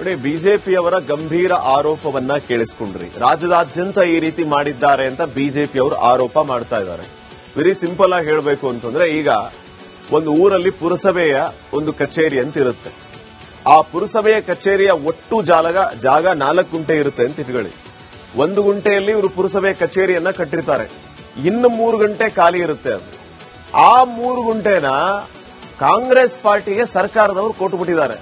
ನೋಡಿ, ಬಿಜೆಪಿಯವರ ಗಂಭೀರ ಆರೋಪವನ್ನ ಕೇಳಿಸ್ಕೊಂಡ್ರಿ. ರಾಜ್ಯದಾದ್ಯಂತ ಈ ರೀತಿ ಮಾಡಿದ್ದಾರೆ ಅಂತ ಬಿಜೆಪಿಯವರು ಆರೋಪ ಮಾಡ್ತಾ ಇದ್ದಾರೆ. ವೆರಿ ಸಿಂಪಲ್ ಆಗಿ ಹೇಳಬೇಕು ಅಂತಂದ್ರೆ, ಈಗ ಒಂದು ಊರಲ್ಲಿ ಪುರಸಭೆಯ ಒಂದು ಕಚೇರಿ ಅಂತ ಇರುತ್ತೆ. ಆ ಪುರಸಭೆಯ ಕಚೇರಿಯ ಒಟ್ಟು ಜಾಗ 4 ಗುಂಟೆ ಇರುತ್ತೆ ಅಂತ ಇಟ್ಕೊಳ್ಳಿ. 1 ಗುಂಟೆಯಲ್ಲಿ ಇವರು ಪುರಸಭೆ ಕಚೇರಿಯನ್ನ ಕಟ್ಟಿರ್ತಾರೆ. ಇನ್ನು 3 ಗಂಟೆ ಖಾಲಿ ಇರುತ್ತೆ. ಅದು ಆ 3 ಗುಂಟೆನ ಕಾಂಗ್ರೆಸ್ ಪಾರ್ಟಿಗೆ ಸರ್ಕಾರದವರು ಕೊಟ್ಟುಬಿಟ್ಟಿದ್ದಾರೆ.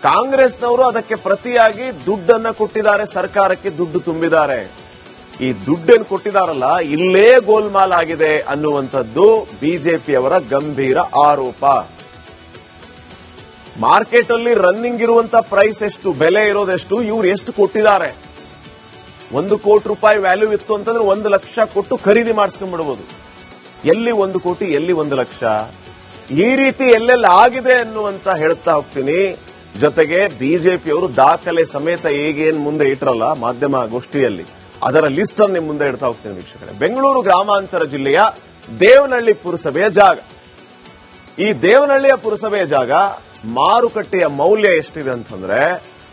ಕಾಂಗ್ರೆಸ್ನವರು ಅದಕ್ಕೆ ಪ್ರತಿಯಾಗಿ ದುಡ್ಡನ್ನ ಕೊಟ್ಟಿದ್ದಾರೆ, ಸರ್ಕಾರಕ್ಕೆ ದುಡ್ಡು ತುಂಬಿದ್ದಾರೆ. ಈ ದುಡ್ಡನ್ನು ಕೊಟ್ಟಿದಾರಲ್ಲ, ಇಲ್ಲೇ ಗೋಲ್ಮಾಲ್ ಆಗಿದೆ ಅನ್ನುವಂಥದ್ದು ಬಿಜೆಪಿಯವರ ಗಂಭೀರ ಆರೋಪ. ಮಾರ್ಕೆಟ್ ಅಲ್ಲಿ ರನ್ನಿಂಗ್ ಇರುವಂತ ಪ್ರೈಸ್ ಎಷ್ಟು, ಬೆಲೆ ಇರೋದೆಷ್ಟು, ಇವ್ರು ಎಷ್ಟು ಕೊಟ್ಟಿದ್ದಾರೆ. 1 ಕೋಟಿ ರೂಪಾಯಿ ವ್ಯಾಲ್ಯೂ ಇತ್ತು ಅಂತಂದ್ರೆ 1 ಲಕ್ಷ ಕೊಟ್ಟು ಖರೀದಿ ಮಾಡಿಸ್ಕೊಂಡ್ಬಿಡಬಹುದು. ಎಲ್ಲಿ 1 ಕೋಟಿ, ಎಲ್ಲಿ 1 ಲಕ್ಷ? ಈ ರೀತಿ ಎಲ್ಲೆಲ್ಲ ಆಗಿದೆ ಅನ್ನುವಂತ ಹೇಳ್ತಾ ಹೋಗ್ತೀನಿ. ಜೊತೆಗೆ ಬಿಜೆಪಿಯವರು ದಾಖಲೆ ಸಮೇತ ಈಗೇನ್ ಮುಂದೆ ಇಟ್ರಲ್ಲ ಮಾಧ್ಯಮ ಗೋಷ್ಠಿಯಲ್ಲಿ, ಅದರ ಲಿಸ್ಟ್ ಅನ್ನು ನಿಮ್ ಮುಂದೆ ಇಡ್ತಾ ಹೋಗ್ತೀನಿ ವೀಕ್ಷಕರೇ. ಬೆಂಗಳೂರು ಗ್ರಾಮಾಂತರ ಜಿಲ್ಲೆಯ ದೇವನಹಳ್ಳಿ ಪುರಸಭೆಯ ಜಾಗ. ಈ ದೇವನಹಳ್ಳಿಯ ಪುರಸಭೆಯ ಜಾಗ ಮಾರುಕಟ್ಟೆಯ ಮೌಲ್ಯ ಎಷ್ಟಿದೆ ಅಂತಂದ್ರೆ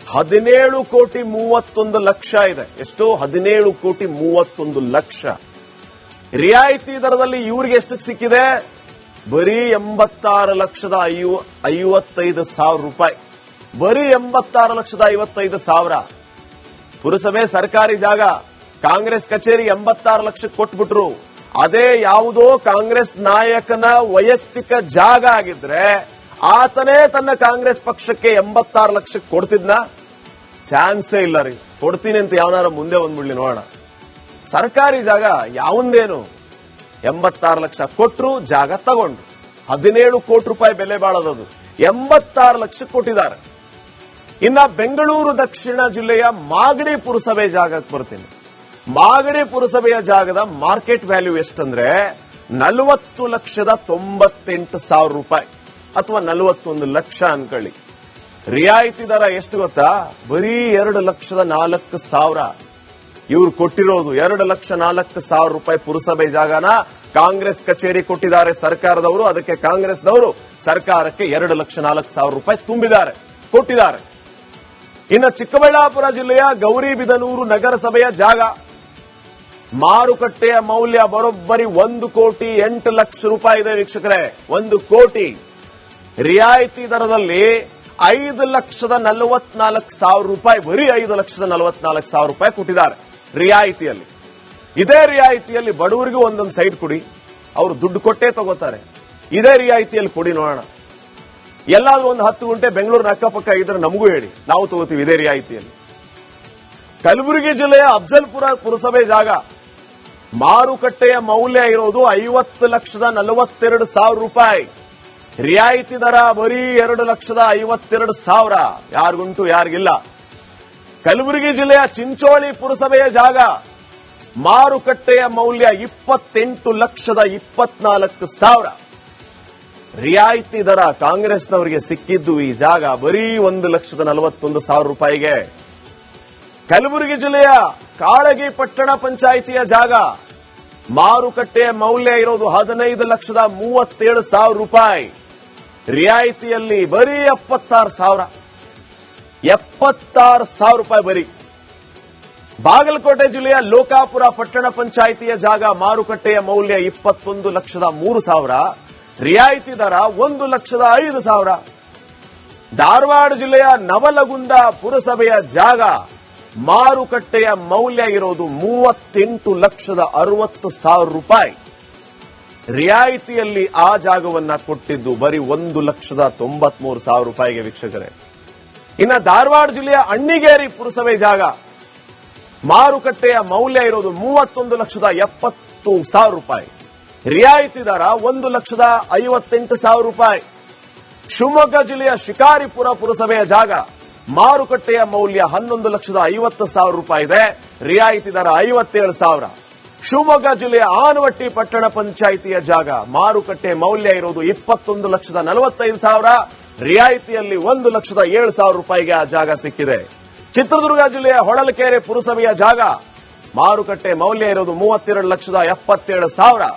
17 ಕೋಟಿ 31 ಲಕ್ಷ ಇದೆ. ಎಷ್ಟು? 17 ಕೋಟಿ 31 ಲಕ್ಷ. ರಿಯಾಯಿತಿ ದರದಲ್ಲಿ ಇವ್ರಿಗೆ ಎಷ್ಟಕ್ಕೆ ಸಿಕ್ಕಿದೆ? ಬರೀ 86,55,000 ರೂಪಾಯಿ. ಬರೀ 86,55,000. ಪುರಸಭೆ ಸರ್ಕಾರಿ ಜಾಗ, ಕಾಂಗ್ರೆಸ್ ಕಚೇರಿ 86 ಲಕ್ಷಕ್ಕೆ ಕೊಟ್ಬಿಟ್ರು. ಅದೇ ಯಾವುದೋ ಕಾಂಗ್ರೆಸ್ ನಾಯಕನ ವೈಯಕ್ತಿಕ ಜಾಗ ಆಗಿದ್ರೆ ಆತನೇ ತನ್ನ ಕಾಂಗ್ರೆಸ್ ಪಕ್ಷಕ್ಕೆ 86 ಲಕ್ಷಕ್ಕೆ ಕೊಡ್ತಿದ್ನ? ಚಾನ್ಸೇ ಇಲ್ಲ ರೀ. ಕೊಡ್ತೀನಿ ಅಂತ ಯಾವನಾರ ಮುಂದೆ ಬಂದ್ಬಿಡ್ಲಿ ನೋಡೋಣ. ಸರ್ಕಾರಿ ಜಾಗ ಯಾವಂದೇನು 86 ಲಕ್ಷ ಕೊಟ್ರು, ಜಾಗ ತಗೊಂಡ್ರು. 17 ಕೋಟಿ ರೂಪಾಯಿ ಬೆಲೆ ಬಾಳೋದದು. 86 ಲಕ್ಷಕ್ಕೆ ಕೊಟ್ಟಿದ್ದಾರೆ. ಇನ್ನ ಬೆಂಗಳೂರು ದಕ್ಷಿಣ ಜಿಲ್ಲೆಯ ಮಾಗಡಿ ಪುರಸಭೆ ಜಾಗಕ್ಕೆ ಬರ್ತೀನಿ. ಮಾಗಡಿ ಪುರಸಭೆಯ ಜಾಗದ ಮಾರ್ಕೆಟ್ ವ್ಯಾಲ್ಯೂ ಎಷ್ಟಂದ್ರೆ 40,98,000 ರೂಪಾಯಿ ಅಥವಾ 41 ಲಕ್ಷ ಅನ್ಕೊಳ್ಳಿ. ರಿಯಾಯಿತಿ ದರ ಎಷ್ಟು ಗೊತ್ತಾ? ಬರೀ 2,04,000. ಇವ್ರು ಕೊಟ್ಟಿರೋದು 2,04,000 ರೂಪಾಯಿ ಪುರಸಭೆ ಜಾಗನ ಕಾಂಗ್ರೆಸ್ ಕಚೇರಿ ಕೊಟ್ಟಿದ್ದಾರೆ ಸರ್ಕಾರದವರು. ಅದಕ್ಕೆ ಕಾಂಗ್ರೆಸ್ನವರು ಸರ್ಕಾರಕ್ಕೆ 2,04,000 ರೂಪಾಯಿ ತುಂಬಿದ್ದಾರೆ, ಕೊಟ್ಟಿದ್ದಾರೆ. ಇನ್ನು ಚಿಕ್ಕಬಳ್ಳಾಪುರ ಜಿಲ್ಲೆಯ ಗೌರಿಬಿದನೂರು ನಗರಸಭೆಯ ಜಾಗ ಮಾರುಕಟ್ಟೆಯ ಮೌಲ್ಯ ಬರೋಬ್ಬರಿ 1 ಕೋಟಿ 8 ಲಕ್ಷ ರೂಪಾಯಿ ಇದೆ ವೀಕ್ಷಕರೇ. 1 ಕೋಟಿ. ರಿಯಾಯಿತಿ ದರದಲ್ಲಿ 5,44,000 ರೂಪಾಯಿ, ಬರೀ 5,44,000 ರೂಪಾಯಿ ಕೊಟ್ಟಿದ್ದಾರೆ ರಿಯಾಯಿತಿಯಲ್ಲಿ. ಇದೇ ರಿಯಾಯಿತಿಯಲ್ಲಿ ಬಡವರಿಗೂ ಒಂದೊಂದು ಸೈಡ್ ಕೊಡಿ, ಅವರು ದುಡ್ಡು ಕೊಟ್ಟೇ ತಗೋತಾರೆ. ಇದೇ ರಿಯಾಯಿತಿಯಲ್ಲಿ ಕೊಡಿ ನೋಡೋಣ. ಎಲ್ಲಾದ್ರೂ ಒಂದು 10 ಗುಂಟೆ ಬೆಂಗಳೂರಿನ ಅಕ್ಕಪಕ್ಕ ಇದ್ರೆ ನಮಗೂ ಹೇಳಿ, ನಾವು ತಗೋತೀವಿ ಇದೇ ರಿಯಾಯಿತಿಯಲ್ಲಿ. ಕಲಬುರಗಿ ಜಿಲ್ಲೆಯ ಅಫ್ಜಲ್ಪುರ ಪುರಸಭೆ ಜಾಗ ಮಾರುಕಟ್ಟೆಯ ಮೌಲ್ಯ ಇರೋದು 50,42,000 ರೂಪಾಯಿ. ರಿಯಾಯಿತಿ ದರ ಬರೀ 2,52,000. ಯಾರಿಗುಂಟು ಯಾರಿಗಿಲ್ಲ. ಕಲಬುರಗಿ ಜಿಲ್ಲೆಯ ಚಿಂಚೋಳಿ ಪುರಸಭೆಯ ಜಾಗ ಮಾರುಕಟ್ಟೆಯ ಮೌಲ್ಯ 28,24,000. ರಿಯಾಯಿತಿ ದರ ಕಾಂಗ್ರೆಸ್ನವರಿಗೆ ಸಿಕ್ಕಿದ್ದು ಈ ಜಾಗ ಬರೀ 1,41,000 ರೂಪಾಯಿಗೆ. ಕಲಬುರಗಿ ಜಿಲ್ಲೆಯ ಕಾಳಗಿ ಪಟ್ಟಣ ಪಂಚಾಯಿತಿಯ ಜಾಗ ಮಾರುಕಟ್ಟೆಯ ಮೌಲ್ಯ ಇರೋದು 15,37,000 ರೂಪಾಯಿ. ರಿಯಾಯಿತಿಯಲ್ಲಿ ಬರೀ 76,000. 76,000 ರೂಪಾಯಿ ಬರೀ. ಬಾಗಲಕೋಟೆ ಜಿಲ್ಲೆಯ ಲೋಕಾಪುರ ಪಟ್ಟಣ ಪಂಚಾಯಿತಿಯ ಜಾಗ ಮಾರುಕಟ್ಟೆಯ ಮೌಲ್ಯ 21,03,000. ರಿಯಾಯಿತಿ ದರ 1,05,000. ಧಾರವಾಡ ಜಿಲ್ಲೆಯ ನವಲಗುಂದ ಪುರಸಭೆಯ ಜಾಗ ಮಾರುಕಟ್ಟೆಯ ಮೌಲ್ಯ ಇರೋದು 38,60,000 ರೂಪಾಯಿ. ರಿಯಾಯಿತಿಯಲ್ಲಿ ಆ ಜಾಗವನ್ನ ಕೊಟ್ಟಿದ್ದು ಬರೀ 1,93,000 ರೂಪಾಯಿಗೆ ವೀಕ್ಷಕರೇ. ಇನ್ನು ಧಾರವಾಡ ಜಿಲ್ಲೆಯ ಅಣ್ಣಿಗೇರಿ ಪುರಸಭೆ ಜಾಗ ಮಾರುಕಟ್ಟೆಯ ಮೌಲ್ಯ ಇರೋದು 31,70,000 ರೂಪಾಯಿ. ರಿಯಾಯಿತಿ ದರ 1,58,000 ರೂಪಾಯಿ. ಶಿವಮೊಗ್ಗ ಜಿಲ್ಲೆಯ ಶಿಕಾರಿಪುರ ಪುರಸಭೆಯ ಜಾಗ ಮಾರುಕಟ್ಟೆಯ ಮೌಲ್ಯ 11,50,000 ರೂಪಾಯಿ ಇದೆ. ರಿಯಾಯಿತಿ ದರ 57,000. ಶಿವಮೊಗ್ಗ ಜಿಲ್ಲೆಯ ಆನವಟ್ಟಿ ಪಟ್ಟಣ ಪಂಚಾಯಿತಿಯ ಜಾಗ ಮಾರುಕಟ್ಟೆ ಮೌಲ್ಯ ಇರೋದು 21,45,000. ರಿಯಾಯಿತಿಯಲ್ಲಿ 1,07,000 ರೂಪಾಯಿಗೆ ಆ ಜಾಗ ಸಿಕ್ಕಿದೆ. ಚಿತ್ರದುರ್ಗ ಜಿಲ್ಲೆಯ ಹೊಳಲ್ಕೆರೆ ಪುರಸಭೆಯ ಜಾಗ ಮಾರುಕಟ್ಟೆ ಮೌಲ್ಯ ಇರೋದು 32,77,000.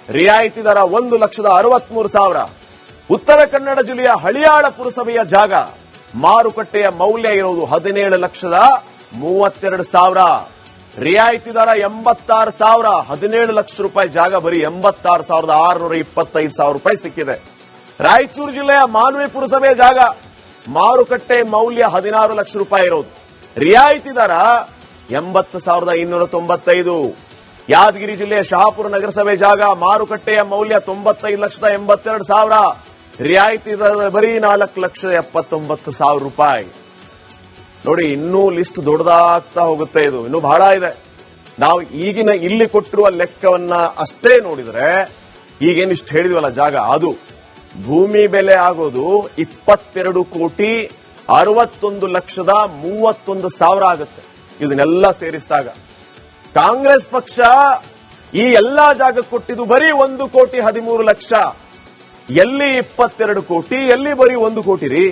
ರಿಯಾಯಿತಿ ದರ 1,63,000. ಉತ್ತರ ಕನ್ನಡ ಜಿಲ್ಲೆಯ ಹಳಿಯಾಳ ಪುರಸಭೆಯ ಜಾಗ ಮಾರುಕಟ್ಟೆಯ ಮೌಲ್ಯ ಇರೋದು 17,32,000. ರಿಯಾಯಿತಿ ದರ 86,000. 17 ಲಕ್ಷ ರೂಪಾಯಿ ಜಾಗ ಬರೀ 86,625 ರೂಪಾಯಿ ಸಿಕ್ಕಿದೆ. ರಾಯಚೂರು ಜಿಲ್ಲೆಯ ಮಾನ್ವಿ ಪುರಸಭೆ ಜಾಗ ಮಾರುಕಟ್ಟೆ ಮೌಲ್ಯ 16 ಲಕ್ಷ ರೂಪಾಯಿ ಇರೋದು. ರಿಯಾಯಿತಿ ದರ 80,295. ಯಾದಗಿರಿ ಜಿಲ್ಲೆಯ ಶಹಾಪುರ ನಗರಸಭೆ ಜಾಗ ಮಾರುಕಟ್ಟೆಯ ಮೌಲ್ಯ 95,82,000. ರಿಯಾಯಿತಿ ದರ ಬರೀ 4,79,000 ರೂಪಾಯಿ. ನೋಡಿ, ಇನ್ನೂ ಲಿಸ್ಟ್ ದೊಡ್ಡದಾಗ್ತಾ ಹೋಗುತ್ತೆ. ಇದು ಇನ್ನೂ ಬಹಳ ಇದೆ. ನಾವು ಈಗಿನ ಇಲ್ಲಿ ಕೊಟ್ಟಿರುವ ಲೆಕ್ಕವನ್ನ ಅಷ್ಟೇ ನೋಡಿದ್ರೆ ಈಗೇನಿಷ್ಟು ಹೇಳಿದ್ವಲ್ಲ ಜಾಗ, ಅದು ಭೂಮಿ ಬೆಲೆ ಆಗೋದು 22,61,31,000 ಆಗುತ್ತೆ. ಇದನ್ನೆಲ್ಲ ಸೇರಿಸಿದಾಗ ಕಾಂಗ್ರೆಸ್ ಪಕ್ಷ ಈ ಎಲ್ಲಾ ಜಾಗ ಕೊಟ್ಟಿದ್ದು ಬರೀ 1,13,00,000. ಎಲ್ಲಿ 22 ಕೋಟಿ, ಎಲ್ಲಿ ಬರೀ 1 ಕೋಟಿ ರೀ.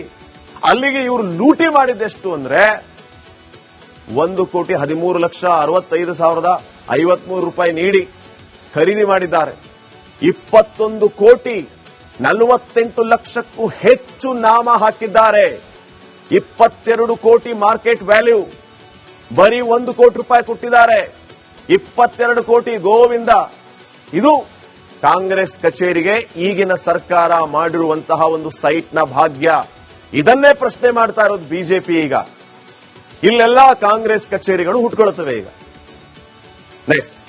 ಅಲ್ಲಿಗೆ ಇವರು ಲೂಟಿ ಮಾಡಿದ್ದೆಷ್ಟು ಅಂದ್ರೆ 1,13,65,53 ರೂಪಾಯಿ ನೀಡಿ ಖರೀದಿ ಮಾಡಿದ್ದಾರೆ. 21,48,00,000ಕ್ಕೂ ಹೆಚ್ಚು ನಾಮ ಹಾಕಿದ್ದಾರೆ. 22 ಕೋಟಿ ಮಾರ್ಕೆಟ್ ವ್ಯಾಲ್ಯೂ, ಬರೀ 1 ಕೋಟಿ ರೂಪಾಯಿ ಕೊಟ್ಟಿದ್ದಾರೆ. 22 ಕೋಟಿ ಗೋವಿಂದ. ಇದು ಕಾಂಗ್ರೆಸ್ ಕಚೇರಿಗೆ ಈಗಿನ ಸರ್ಕಾರ ಮಾಡಿರುವಂತಹ ಒಂದು ಸೈಟ್ನ ಭಾಗ್ಯ. ಇದನ್ನೇ ಪ್ರಶ್ನೆ ಮಾಡ್ತಾ ಇರೋದು ಬಿಜೆಪಿ. ಈಗ ಇಲ್ಲೆಲ್ಲ ಕಾಂಗ್ರೆಸ್ ಕಚೇರಿಗಳು ಹುಟ್ಕೊಳ್ತವೆ. ಈಗ ನೆಕ್ಸ್ಟ್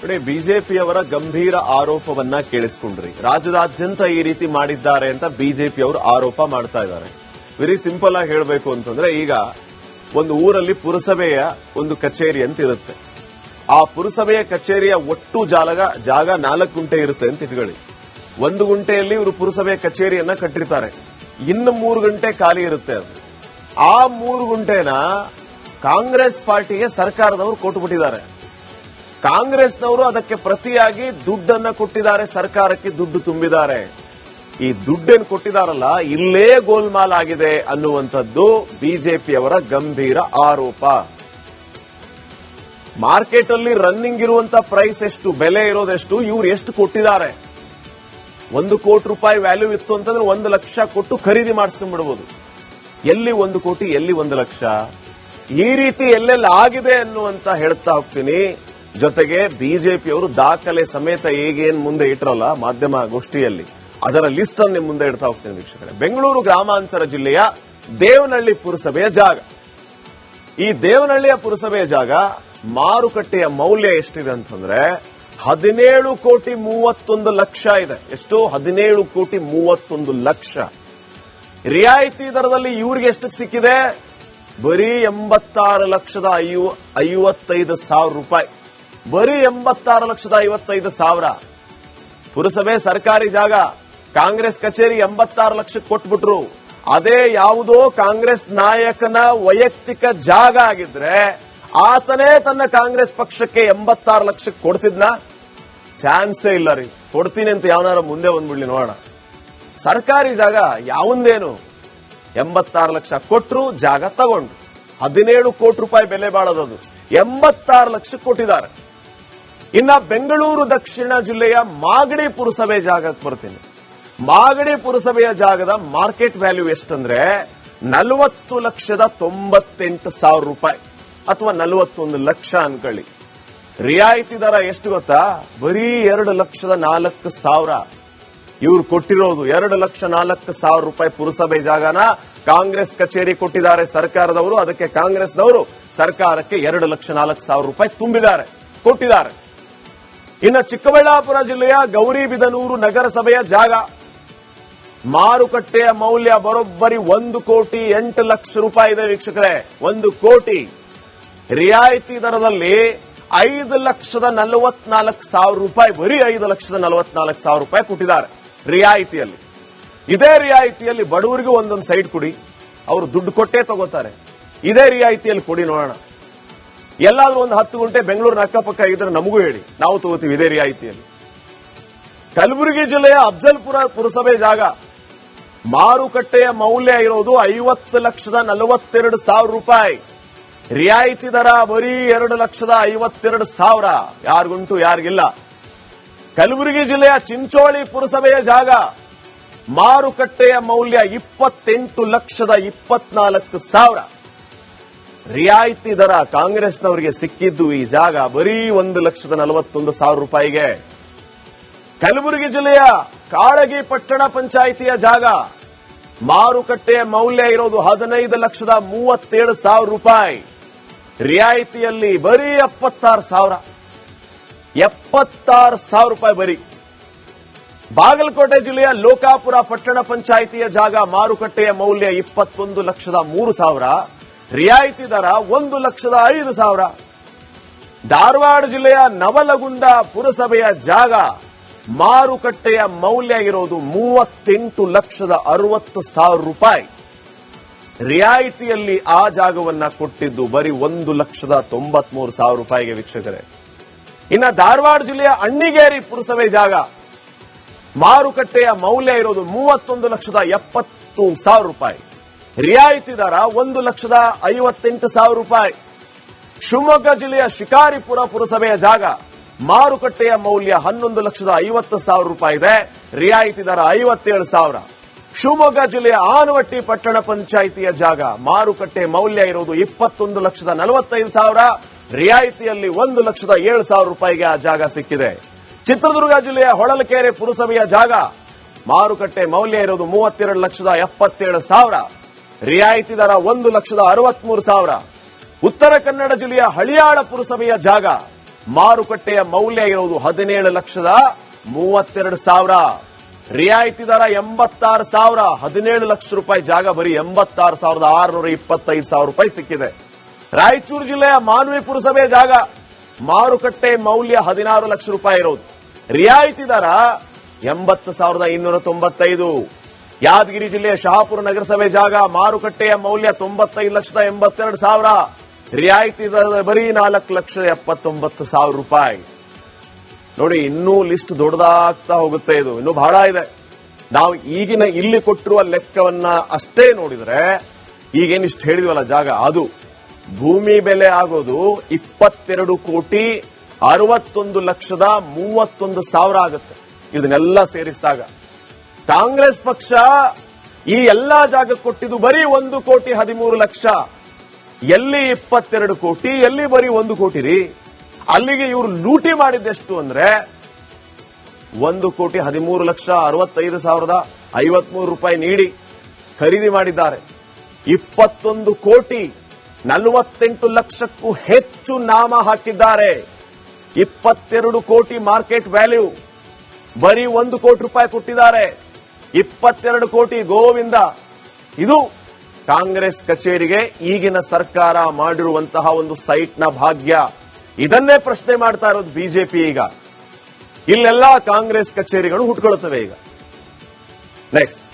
ನೋಡಿ, ಬಿಜೆಪಿಯವರ ಗಂಭೀರ ಆರೋಪವನ್ನ ಕೇಳಿಸ್ಕೊಂಡ್ರಿ. ರಾಜ್ಯದಾದ್ಯಂತ ಈ ರೀತಿ ಮಾಡಿದ್ದಾರೆ ಅಂತ ಬಿಜೆಪಿಯವರು ಆರೋಪ ಮಾಡ್ತಾ ಇದ್ದಾರೆ. ವೆರಿ ಸಿಂಪಲ್ ಆಗಿ ಹೇಳಬೇಕು ಅಂತಂದ್ರೆ, ಈಗ ಒಂದು ಊರಲ್ಲಿ ಪುರಸಭೆಯ ಒಂದು ಕಚೇರಿ ಅಂತ ಇರುತ್ತೆ. ಆ ಪುರಸಭೆಯ ಕಚೇರಿಯ ಒಟ್ಟು ಜಾಗ 4 ಗುಂಟೆ ಇರುತ್ತೆ ಅಂತ ಇಟ್ಕೊಳ್ಳಿ. 1 ಗುಂಟೆಯಲ್ಲಿ ಇವರು ಪುರಸಭೆಯ ಕಚೇರಿಯನ್ನ ಕಟ್ಟಿರ್ತಾರೆ. ಇನ್ನು 3 ಗುಂಟೆ ಖಾಲಿ ಇರುತ್ತೆ. ಅದು ಆ 3 ಗುಂಟೆನ ಕಾಂಗ್ರೆಸ್ ಪಾರ್ಟಿಗೆ ಸರ್ಕಾರದವರು ಕೊಟ್ಟುಬಿಟ್ಟಿದ್ದಾರೆ. ಕಾಂಗ್ರೆಸ್ನವರು ಅದಕ್ಕೆ ಪ್ರತಿಯಾಗಿ ದುಡ್ಡನ್ನ ಕೊಟ್ಟಿದ್ದಾರೆ, ಸರ್ಕಾರಕ್ಕೆ ದುಡ್ಡು ತುಂಬಿದ್ದಾರೆ. ಈ ದುಡ್ಡೇನು ಕೊಟ್ಟಿದಾರಲ್ಲ, ಇಲ್ಲೇ ಗೋಲ್ಮಾಲ್ ಆಗಿದೆ ಅನ್ನುವಂಥದ್ದು ಬಿಜೆಪಿಯವರ ಗಂಭೀರ ಆರೋಪ. ಮಾರ್ಕೆಟ್ ಅಲ್ಲಿ ರನ್ನಿಂಗ್ ಇರುವಂತ ಪ್ರೈಸ್ ಎಷ್ಟು, ಬೆಲೆ ಇರೋದೆಷ್ಟು, ಇವ್ರು ಎಷ್ಟು ಕೊಟ್ಟಿದ್ದಾರೆ. 1 ಕೋಟಿ ರೂಪಾಯಿ ವ್ಯಾಲ್ಯೂ ಇತ್ತು ಅಂತಂದ್ರೆ 1 ಲಕ್ಷ ಕೊಟ್ಟು ಖರೀದಿ ಮಾಡಿಸ್ಕೊಂಡ್ಬಿಡಬಹುದು. ಎಲ್ಲಿ 1 ಕೋಟಿ, ಎಲ್ಲಿ 1 ಲಕ್ಷ, ಈ ರೀತಿ ಎಲ್ಲೆಲ್ಲ ಆಗಿದೆ ಅನ್ನುವಂತ ಹೇಳ್ತಾ ಹೋಗ್ತೀನಿ. ಜೊತೆಗೆ ಬಿಜೆಪಿಯವರು ದಾಖಲೆ ಸಮೇತ ಈಗೇನ್ ಮುಂದೆ ಇಟ್ರಲ್ಲ ಮಾಧ್ಯಮ ಗೋಷ್ಠಿಯಲ್ಲಿ, ಅದರ ಲಿಸ್ಟ್ ಅನ್ನು ಮುಂದೆ ಇಡ್ತಾ ಹೋಗ್ತೀನಿ ವೀಕ್ಷಕರೇ. ಬೆಂಗಳೂರು ಗ್ರಾಮಾಂತರ ಜಿಲ್ಲೆಯ ದೇವನಹಳ್ಳಿ ಪುರಸಭೆಯ ಜಾಗ. ಈ ದೇವನಹಳ್ಳಿಯ ಪುರಸಭೆಯ ಜಾಗ ಮಾರುಕಟ್ಟೆಯ ಮೌಲ್ಯ ಎಷ್ಟಿದೆ ಅಂತಂದ್ರೆ 17,31,00,000 ಇದೆ. ಎಷ್ಟು? 17,31,00,000. ರಿಯಾಯಿತಿ ದರದಲ್ಲಿ ಇವ್ರಿಗೆ ಎಷ್ಟು ಸಿಕ್ಕಿದೆ? ಬರೀ 86,55,000 ರೂಪಾಯಿ. ಬರೀ 86,55,000. ಪುರಸಭೆ ಸರ್ಕಾರಿ ಜಾಗ, ಕಾಂಗ್ರೆಸ್ ಕಚೇರಿ 86 ಲಕ್ಷಕ್ಕೆ ಕೊಟ್ಬಿಟ್ರು. ಅದೇ ಯಾವುದೋ ಕಾಂಗ್ರೆಸ್ ನಾಯಕನ ವೈಯಕ್ತಿಕ ಜಾಗ ಆಗಿದ್ರೆ ಆತನೇ ತನ್ನ ಕಾಂಗ್ರೆಸ್ ಪಕ್ಷಕ್ಕೆ 86 ಲಕ್ಷಕ್ಕೆ ಕೊಡ್ತಿದ್ನ? ಚಾನ್ಸೇ ಇಲ್ಲ ರೀ. ಕೊಡ್ತೀನಿ ಅಂತ ಯಾವನಾರ ಮುಂದೆ ಬಂದ್ಬಿಡ್ಲಿ ನೋಡೋಣ. ಸರ್ಕಾರಿ ಜಾಗ ಯಾವಂದೇನು 86 ಲಕ್ಷ ಕೊಟ್ರು, ಜಾಗ ತಗೊಂಡು 17 ಕೋಟಿ ರೂಪಾಯಿ ಬೆಲೆ ಬಾಳೋದದು 86 ಲಕ್ಷಕ್ಕೆ ಕೊಟ್ಟಿದ್ದಾರೆ. ಇನ್ನ ಬೆಂಗಳೂರು ದಕ್ಷಿಣ ಜಿಲ್ಲೆಯ ಮಾಗಡಿ ಪುರಸಭೆ ಜಾಗಕ್ಕೆ ಬರ್ತೀನಿ. ಮಾಗಡಿ ಪುರಸಭೆಯ ಜಾಗದ ಮಾರ್ಕೆಟ್ ವ್ಯಾಲ್ಯೂ ಎಷ್ಟಂದ್ರೆ 40,98,000 ರೂಪಾಯಿ ಅಥವಾ 41 ಲಕ್ಷ ಅನ್ಕೊಳ್ಳಿ. ರಿಯಾಯಿತಿ ದರ ಎಷ್ಟು ಗೊತ್ತಾ? ಬರೀ 2,04,000. ಇವ್ರು ಕೊಟ್ಟಿರೋದು 2,04,000 ರೂಪಾಯಿ ಪುರಸಭೆ ಜಾಗನ ಕಾಂಗ್ರೆಸ್ ಕಚೇರಿ ಕೊಟ್ಟಿದ್ದಾರೆ ಸರ್ಕಾರದವರು. ಅದಕ್ಕೆ ಕಾಂಗ್ರೆಸ್ನವರು ಸರ್ಕಾರಕ್ಕೆ 2,04,000 ರೂಪಾಯಿ ತುಂಬಿದ್ದಾರೆ, ಕೊಟ್ಟಿದ್ದಾರೆ. ಇನ್ನು ಚಿಕ್ಕಬಳ್ಳಾಪುರ ಜಿಲ್ಲೆಯ ಗೌರಿಬಿದನೂರು ನಗರಸಭೆಯ ಜಾಗ ಮಾರುಕಟ್ಟೆಯ ಮೌಲ್ಯ ಬರೋಬ್ಬರಿ 1,08,00,000 ರೂಪಾಯಿ ಇದೆ ವೀಕ್ಷಕರೇ. 1 ಕೋಟಿ. ರಿಯಾಯಿತಿ ದರದಲ್ಲಿ 5,44,000 ರೂಪಾಯಿ, ಬರೀ 5,44,000 ರೂಪಾಯಿ ಕೊಟ್ಟಿದ್ದಾರೆ ರಿಯಾಯಿತಿಯಲ್ಲಿ. ಇದೇ ರಿಯಾಯಿತಿಯಲ್ಲಿ ಬಡವರಿಗೂ ಒಂದೊಂದು ಸೈಡ್ ಕೊಡಿ, ಅವರು ದುಡ್ಡು ಕೊಟ್ಟೇ ತಗೋತಾರೆ. ಇದೇ ರಿಯಾಯಿತಿಯಲ್ಲಿ ಕೊಡಿ ನೋಡೋಣ. ಎಲ್ಲಾದ್ರೂ ಒಂದು 10 ಗುಂಟೆ ಬೆಂಗಳೂರಿನ ಅಕ್ಕಪಕ್ಕ ಇದ್ರೆ ನಮಗೂ ಹೇಳಿ, ನಾವು ತಗೋತೀವಿ ಇದೇ ರಿಯಾಯಿತಿಯಲ್ಲಿ. ಕಲಬುರಗಿ ಜಿಲ್ಲೆಯ ಅಫ್ಜಲ್ಪುರ ಪುರಸಭೆ ಜಾಗ ಮಾರುಕಟ್ಟೆಯ ಮೌಲ್ಯ ಇರೋದು 50,42,000 ರೂಪಾಯಿ. ರಿಯಾಯಿತಿ ದರ ಬರೀ 2,52,000. ಯಾರಿಗುಂಟು ಯಾರಿಗಿಲ್ಲ. ಕಲಬುರಗಿ ಜಿಲ್ಲೆಯ ಚಿಂಚೋಳಿ ಪುರಸಭೆಯ ಜಾಗ ಮಾರುಕಟ್ಟೆಯ ಮೌಲ್ಯ 28,24,000. ರಿಯಾಯಿತಿ ದರ ಕಾಂಗ್ರೆಸ್ನವರಿಗೆ ಸಿಕ್ಕಿದ್ದು ಈ ಜಾಗ ಬರೀ 1,41,000 ರೂಪಾಯಿಗೆ. ಕಲಬುರಗಿ ಜಿಲ್ಲೆಯ ಕಾಳಗಿ ಪಟ್ಟಣ ಪಂಚಾಯಿತಿಯ ಜಾಗ ಮಾರುಕಟ್ಟೆಯ ಮೌಲ್ಯ ಇರೋದು 15,37,000 ರೂಪಾಯಿ. ರಿಯಾಯಿತಿಯಲ್ಲಿ ಬರೀ 76,000 ರೂಪಾಯಿ ಬರೀ. ಬಾಗಲಕೋಟೆ ಜಿಲ್ಲೆಯ ಲೋಕಾಪುರ ಪಟ್ಟಣ ಪಂಚಾಯಿತಿಯ ಜಾಗ ಮಾರುಕಟ್ಟೆಯ ಮೌಲ್ಯ 21,03,000. ರಿಯಾಯಿತಿ ದರ 1,05,000. ಧಾರವಾಡ ಜಿಲ್ಲೆಯ ನವಲಗುಂದ ಪುರಸಭೆಯ ಜಾಗ ಮಾರುಕಟ್ಟೆಯ ಮೌಲ್ಯ ಇರೋದು 38,60,000 ರೂಪಾಯಿ. ರಿಯಾಯಿತಿಯಲ್ಲಿ ಆ ಜಾಗವನ್ನ ಕೊಟ್ಟಿದ್ದು ಬರೀ 1,93,000 ರೂಪಾಯಿಗೆ ವೀಕ್ಷಕರೇ. ಇನ್ನು ಧಾರವಾಡ ಜಿಲ್ಲೆಯ ಅಣ್ಣಿಗೇರಿ ಪುರಸಭೆ ಜಾಗ ಮಾರುಕಟ್ಟೆಯ ಮೌಲ್ಯ ಇರೋದು 31,70,000 ರೂಪಾಯಿ. ರಿಯಾಯಿತಿ ದರ 1,58,000 ರೂಪಾಯಿ. ಶಿವಮೊಗ್ಗ ಜಿಲ್ಲೆಯ ಶಿಕಾರಿಪುರ ಪುರಸಭೆಯ ಜಾಗ ಮಾರುಕಟ್ಟೆಯ ಮೌಲ್ಯ 11,50,000 ರೂಪಾಯಿ ಇದೆ. ರಿಯಾಯಿತಿ ದರ 57,000. ಶಿವಮೊಗ್ಗ ಜಿಲ್ಲೆಯ ಆನವಟ್ಟಿ ಪಟ್ಟಣ ಪಂಚಾಯಿತಿಯ ಜಾಗ ಮಾರುಕಟ್ಟೆ ಮೌಲ್ಯ ಇರುವುದು 21,45,000. ರಿಯಾಯಿತಿಯಲ್ಲಿ 1,07,000 ರೂಪಾಯಿಗೆ ಆ ಜಾಗ ಸಿಕ್ಕಿದೆ. ಚಿತ್ರದುರ್ಗ ಜಿಲ್ಲೆಯ ಹೊಳಲಕೆರೆ ಪುರಸಭೆಯ ಜಾಗ ಮಾರುಕಟ್ಟೆ ಮೌಲ್ಯ ಇರುವುದು 32,77,000. ರಿಯಾಯಿತಿ ದರ 1,63,000. ಉತ್ತರ ಕನ್ನಡ ಜಿಲ್ಲೆಯ ಹಳಿಯಾಳ ಪುರಸಭೆಯ ಜಾಗ ಮಾರುಕಟ್ಟೆಯ ಮೌಲ್ಯ ಇರುವುದು 17,32,000. ರಿಯಾಯಿತಿ ದರ 86,000. 17 ಲಕ್ಷ ರೂಪಾಯಿ ಜಾಗ ಬರೀ 86,625 ರೂಪಾಯಿ ಸಿಕ್ಕಿದೆ. ರಾಯಚೂರು ಜಿಲ್ಲೆಯ ಮಾನ್ವಿ ಪುರಸಭೆ ಜಾಗ ಮಾರುಕಟ್ಟೆ ಮೌಲ್ಯ 16 ಲಕ್ಷ ರೂಪಾಯಿ ಇರೋದು. ರಿಯಾಯಿತಿ ದರ 80,295. ಯಾದಗಿರಿ ಜಿಲ್ಲೆಯ ಶಹಾಪುರ ನಗರಸಭೆ ಜಾಗ ಮಾರುಕಟ್ಟೆಯ ಮೌಲ್ಯ 95,82,000. ರಿಯಾಯಿತಿ ದರ ಬರೀ 4,79,000 ರೂಪಾಯಿ. ನೋಡಿ, ಇನ್ನೂ ಲಿಸ್ಟ್ ದೊಡ್ಡದಾಗ್ತಾ ಹೋಗುತ್ತೆ. ಇದು ಇನ್ನೂ ಬಹಳ ಇದೆ. ನಾವು ಈಗಿನ ಇಲ್ಲಿ ಕೊಟ್ಟಿರುವ ಲೆಕ್ಕವನ್ನ ಅಷ್ಟೇ ನೋಡಿದ್ರೆ ಈಗೇನಿಷ್ಟು ಹೇಳಿದ್ವಲ್ಲ ಜಾಗ, ಅದು ಭೂಮಿ ಬೆಲೆ ಆಗೋದು 22,61,31,000 ಆಗುತ್ತೆ. ಇದನ್ನೆಲ್ಲ ಸೇರಿಸಿದಾಗ ಕಾಂಗ್ರೆಸ್ ಪಕ್ಷ ಈ ಎಲ್ಲಾ ಜಾಗ ಕೊಟ್ಟಿದ್ದು ಬರೀ 1,13,00,000. ಎಲ್ಲಿ 22 ಕೋಟಿ, ಎಲ್ಲಿ ಬರೀ 1 ಕೋಟಿ ರೀ. ಅಲ್ಲಿಗೆ ಇವರು ಲೂಟಿ ಮಾಡಿದ್ದೆಷ್ಟು ಅಂದ್ರೆ 1,13,65,53 ರೂಪಾಯಿ ನೀಡಿ ಖರೀದಿ ಮಾಡಿದ್ದಾರೆ. 21,48,00,000ಕ್ಕೂ ಹೆಚ್ಚು ನಾಮ ಹಾಕಿದ್ದಾರೆ. 22 ಕೋಟಿ ಮಾರ್ಕೆಟ್ ವ್ಯಾಲ್ಯೂ, ಬರೀ 1 ಕೋಟಿ ರೂಪಾಯಿ ಕೊಟ್ಟಿದ್ದಾರೆ. 22 ಕೋಟಿ ಗೋವಿಂದ. ಇದು ಕಾಂಗ್ರೆಸ್ ಕಚೇರಿಗೆ ಈಗಿನ ಸರ್ಕಾರ ಮಾಡಿರುವಂತಹ ಒಂದು ಸೈಟ್ನ ಭಾಗ್ಯ. ಇದನ್ನೇ ಪ್ರಶ್ನೆ ಮಾಡ್ತಾ ಇರೋದು ಬಿಜೆಪಿ. ಈಗ ಇಲ್ಲೆಲ್ಲ ಕಾಂಗ್ರೆಸ್ ಕಚೇರಿಗಳು ಹುಟ್ಕೊಳ್ತವೆ. ಈಗ ನೆಕ್ಸ್ಟ್